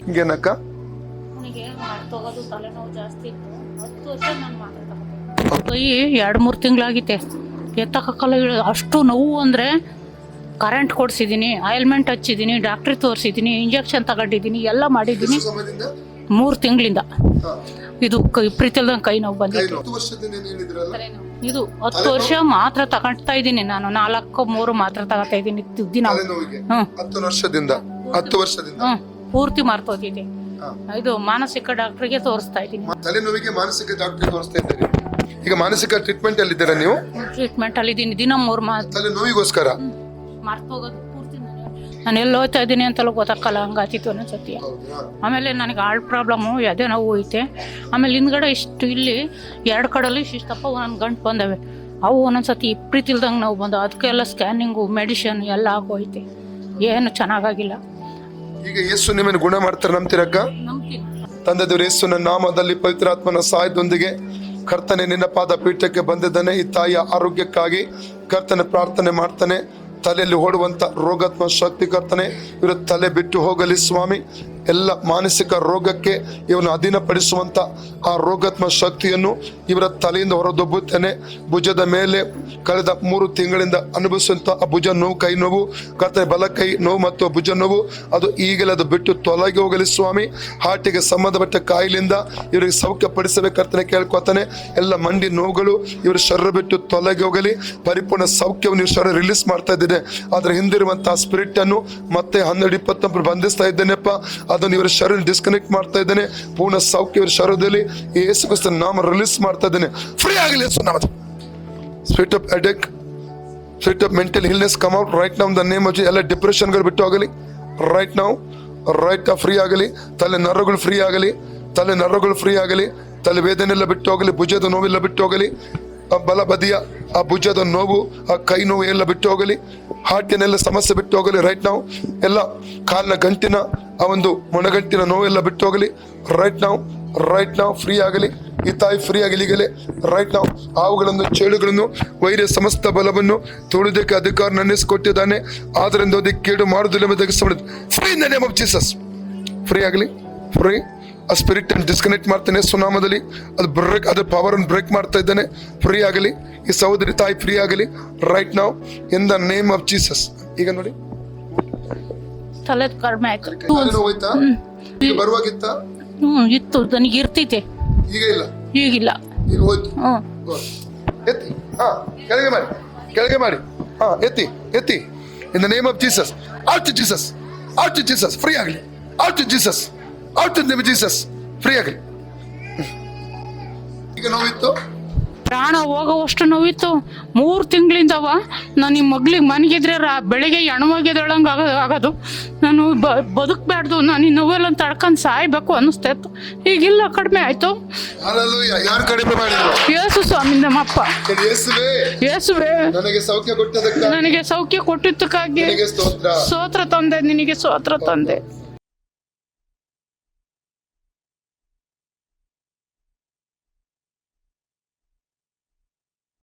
ಹಿಂಗೇನಕ್ಕ? ನನಗೆ ತಗೋದು ತಲೆನೋವು ಜಾಸ್ತಿ ಇತ್ತು. 10 ವರ್ಷ ನಾನು ಮಾತ್ರೆ ತಗೋತೀನಿ. ಕೈ 2-3 ತಿಂಗಳಾಗಿತ್ತೆ, ಎತ್ತಕ್ಕಾಗಲ್ಲ. ಅಷ್ಟು ನೋವು ಅಂದರೆ ಕರೆಂಟ್ ಕೊಡಿಸಿದ್ದೀನಿ, ಆಯಿಲ್ಮೆಂಟ್ ಹಚ್ಚಿದ್ದೀನಿ, ಡಾಕ್ಟ್ರಿಗೆ ತೋರಿಸಿದ್ದೀನಿ, ಇಂಜೆಕ್ಷನ್ ತಗೊಂಡಿದ್ದೀನಿ, ಎಲ್ಲ ಮಾಡಿದ್ದೀನಿ. 3 ತಿಂಗಳಿಂದ ಇದು ಪ್ರೀತಿಲ್ದಂಗೆ ಕೈ ನೋವು ಬಂದಿತ್ತು. ಇದು 10 ವರ್ಷ ಮಾತ್ರ ತಗೊಳ್ತಾ ಇದ್ದೀನಿ ನಾನು. 4-3 ಮಾತ್ರ ತಗೋತಾ ಇದ್ದೀನಿ ದಿನ. 10 ವರ್ಷದಿಂದ ಪೂರ್ತಿ ಮಾರ್ತೋಗಿದೆ. ಇದು ಮಾನಸಿಕ ಡಾಕ್ಟರ್ಗೆ ತೋರಿಸ್ತಾ ಇದ್ದೀನಿ. ತಲೆನೋವಿಗೆ ಮಾನಸಿಕ ಡಾಕ್ಟರ್ ತೋರಿಸ್ತಾ ಇದ್ದೀರಿ. ಈಗ ಮಾನಸಿಕ ಟ್ರೀಟ್ಮೆಂಟ್ ಅಲ್ಲಿ ಇದ್ದೀರಾ ನೀವು? ಟ್ರೀಟ್ಮೆಂಟ್ ಅಲ್ಲಿ ಇದ್ದೀನಿ. ದಿನ 3 ಮಾತ್ರ ತಲೆನೋವಿಗೋಸ್ಕರ ಮಾರ್ತೋಗೋದು ಪೂರ್ತಿ. ನಾನು ಎಲ್ಲಿ ಹೋಗ್ತಾ ಇದ್ದೀನಿ ಅಂತೆಲ್ಲ ಗೊತ್ತಾಗಲ್ಲ, ಹಂಗಾತಿತ್ತು ಒಂದೊಂದ್ಸತಿ. ಆಮೇಲೆ ನನಗೆ ಹಾರ್ಟ್ ಪ್ರಾಬ್ಲಮ್ಮು, ಎದೆ ನೋವು ಐತೆ. ಆಮೇಲೆ ಹಿಂದ್ಗಡೆ ಇಷ್ಟು ಇಲ್ಲಿ 2 ಕಡೆಯಲ್ಲಿ ಇಷ್ಟಪ್ಪ ಒಂದೊಂದು ಗಂಟು ಬಂದವೆ. ಅವು ಒಂದೊಂದ್ಸತಿ ಪ್ರೀತಿಲ್ದಂಗೆ ನೋವು ಬಂದವು. ಅದಕ್ಕೆಲ್ಲ ಸ್ಕ್ಯಾನಿಂಗು, ಮೆಡಿಷನ್ ಎಲ್ಲ ಆಗೋಯ್ತೆ. ಏನು ಚೆನ್ನಾಗಾಗಿಲ್ಲ. ಈಗ ಯೇಸು ನಿಮ್ಮನ್ನು ಗುಣ ಮಾಡ್ತಾರೆ, ನಂಬ್ತೀರಕ್ಕ? ತಂದೆ ದೇವರು ಯೇಸುವಿನ ನಾಮದಲ್ಲಿ ಪವಿತ್ರಾತ್ಮನ ಸಹಾಯದೊಂದಿಗೆ ಕರ್ತನೆ ನಿನ್ನ ಪಾದ ಪೀಠಕ್ಕೆ ಬಂದಿದ್ದಾನೆ. ಈ ತಾಯಿಯ ಆರೋಗ್ಯಕ್ಕಾಗಿ ಕರ್ತನೆ ಪ್ರಾರ್ಥನೆ ಮಾಡ್ತಾನೆ. ತಲೆಯಲ್ಲಿ ಓಡುವಂತ ರೋಗಾತ್ಮ ಶಕ್ತಿ ಕರ್ತನೆ ಇವರ ತಲೆ ಬಿಟ್ಟು ಹೋಗಲಿ ಸ್ವಾಮಿ. ಎಲ್ಲ ಮಾನಸಿಕ ರೋಗಕ್ಕೆ ಇವನು ಅಧೀನಪಡಿಸುವಂತ ಆ ರೋಗಾತ್ಮ ಶಕ್ತಿಯನ್ನು ಇವರ ತಲೆಯಿಂದ ಹೊರದೊಬ್ಬುತ್ತೇನೆ. ಭುಜದ ಮೇಲೆ ಕಳೆದ 3 ತಿಂಗಳಿಂದ ಅನುಭವಿಸುವಂತ ಆ ಭುಜ ನೋವು, ಕೈ ನೋವು ಕರ್ತನೆ, ಬಲ ಕೈ ನೋವು ಮತ್ತು ಭುಜ ನೋವು ಅದು ಈಗಲೇ ಅದು ಬಿಟ್ಟು ತೊಲಗಿ ಹೋಗಲಿ ಸ್ವಾಮಿ. ಹಾರ್ಟಿಗೆ ಸಂಬಂಧಪಟ್ಟ ಕಾಯಿಲೆಯಿಂದ ಇವರಿಗೆ ಸೌಖ್ಯ ಪಡಿಸಬೇಕು ಕರ್ತನೆ ಕೇಳ್ಕೊತಾನೆ. ಎಲ್ಲ ಮಂಡಿ ನೋವುಗಳು ಇವರು ಶರೀರ ಬಿಟ್ಟು ತೊಲಗಿ ಹೋಗಲಿ. ಪರಿಪೂರ್ಣ ಸೌಖ್ಯವನ್ನು ಇವ್ರ ಶರೀರ ರಿಲೀಸ್ ಮಾಡ್ತಾ ಇದ್ದೇನೆ. ಅದ್ರ ಹಿಂದಿರುವಂತಹ ಸ್ಪಿರಿಟ್ ಅನ್ನು ಮತ್ತೆ 12-20 ಬಂಧಿಸ್ತಾ ಇದ್ದೇನೆಪ್ಪ. ಅದನ್ನು ಇವರ ಶರೀರ ಡಿಸ್ಕನೆಕ್ಟ್ ಮಾಡ್ತಾ ಇದ್ದೇನೆ. ಪೂರ್ಣ ಸೌಖ್ಯ ಇವರ ಶರೀರದಲ್ಲಿ ಯೇಸು ಕ್ರಿಸ್ತನ ನಾಮ ರಿಲೀಸ್ ಮಾಡ್ತಾ ಇದ್ದೇನೆ. ಫ್ರೀ ಆಗಲಿ ಯೇಸು ನಾಮದಲ್ಲಿ. Spirit of headache, spirit of mental illness come out right now in the name of Jesus. ಎಲ್ಲ ಡಿಪ್ರೆಷನ್ಗಳು ಬಿಟ್ಟು ಹೋಗಲಿ ರೈಟ್ ನೌ. ರೈಟ್ ಫ್ರೀ ಆಗಲಿ. ತಲೆ ನರಗಳು ಫ್ರೀ ಆಗಲಿ. ತಲೆ ನರಗಳು ಫ್ರೀ ಆಗಲಿ. ತಲೆ ವೇದನೆ ಎಲ್ಲ ಬಿಟ್ಟು ಹೋಗಲಿ. ಭುಜದ ನೋವೆಲ್ಲ ಬಿಟ್ಟು ಹೋಗಲಿ. ಆ ಬಲ ಬದಿಯ ಆ ಭುಜದ ನೋವು, ಆ ಕೈ ನೋವು ಎಲ್ಲ ಬಿಟ್ಟು ಹೋಗಲಿ. ಹಾರ್ಟಿನೆಲ್ಲ ಸಮಸ್ಯೆ ಬಿಟ್ಟು ಹೋಗಲಿ ರೈಟ್ ನಾವು. ಎಲ್ಲ ಕಾಲಿನ ಗಂಟಿನ ಆ ಒಂದು ಮೊಣಗಂಟಿನ ನೋವೆಲ್ಲ ಬಿಟ್ಟು ಹೋಗಲಿ ರೈಟ್ ನಾವು ಫ್ರೀ ಆಗಲಿ. ಈ ತಾಯಿ ಫ್ರೀ ಆಗಲಿ ಈಗಲೇ ರೈಟ್ ನಾವು. ಹಾವುಗಳನ್ನು, ಚೇಳುಗಳನ್ನು, ವೈರ್ಯ ಸಮಸ್ತ ಬಲವನ್ನು ತುಳಿದಕ್ಕೆ ಅಧಿಕಾರ ನಡೆಸಿಕೊಟ್ಟಿದ್ದಾನೆ. ಆದ್ದರಿಂದ ಅದಕ್ಕೆ ಕೇಡು ಮಾಡುವುದಿಲ್ಲ. Free in the name of Jesus. Free ಆಗಲಿ. ಫ್ರೀ. ಆ ಸ್ಪಿರಿಟ್ ಅನ್ನು ಡಿಸ್ಕನೆಕ್ಟ್ ಮಾಡ್ತಾನೆ ಸುನಾಮದಲ್ಲಿ. ಅದು ಪವರ್ ಅನ್ನು ಬ್ರೇಕ್ ಮಾಡ್ತಾ ಇದ್ದಾನೆ. ಫ್ರೀ ಆಗಲಿ. ಈ ಸಹೋದರಿ ತಾಯಿ ಫ್ರೀ ಆಗಲಿ ರೈಟ್ ನಾವು ಇನ್ ದ ನೇಮ್ ಆಫ್ ಜೀಸಸ್. ಈಗ ನೋಡಿ ತಲೆ ಕಡಿಮೆ ಆಯ್ತು. ಬರುವಾಗಿತ್ತ ಇತ್ತು, ನನಗೆ ಇರ್ತೈತೆ. ಈಗ ಇಲ್ಲ, ಈಗಿಲ್ಲ. ಈಗ ಹೋಯ್ತು. ಎತ್ತಿ, ಕೆಳಗೆ ಮಾಡಿ, ಕೆಳಗೆ ಮಾಡಿ. ಎತ್ತಿ in the name of Jesus. Out Jesus, out Jesus. Free ಆಗಲಿ. Out Jesus, out name Jesus. Free ಆಗಲಿ. ಈಗ ನೋವಿತ್ತು, ಪ್ರಾಣ ಹೋಗೋವಷ್ಟು ನೋವಿತ್ತು. 3 ತಿಂಗಳಿಂದವ ನಾನು ಈ ಮಗ್ಳಿಗೆ ಮನಗಿದ್ರೆ ಬೆಳಿಗ್ಗೆ ಎಣವಾಗಿದ್ದೊಳಂಗೆ ಆಗೋದು. ನಾನು ಬದುಕಬಾರ್ದು, ನಾನು ಈ ನೋವೆಲ್ಲ ತಡ್ಕೊಂಡು ಸಾಯ್ಬೇಕು ಅನ್ನಿಸ್ತಾ ಇತ್ತು. ಈಗಿಲ್ಲ, ಕಡಿಮೆ ಆಯ್ತು. ಯಾರು ಕಡಿಮೆ ಮಾಡಿದ್ರು? ಯೇಸು ಸ್ವಾಮಿ ನಮ್ಮಪ್ಪ. ಯೇಸುವೇ ನನಗೆ ಸೌಖ್ಯ ಕೊಟ್ಟದಕ್ಕೆ, ನನಗೆ ಸೌಖ್ಯ ಕೊಟ್ಟಿದ್ದಕ್ಕಾಗಿ ಸ್ತೋತ್ರ ತಂದೆ, ನಿನಗೆ ಸ್ತೋತ್ರ ತಂದೆ.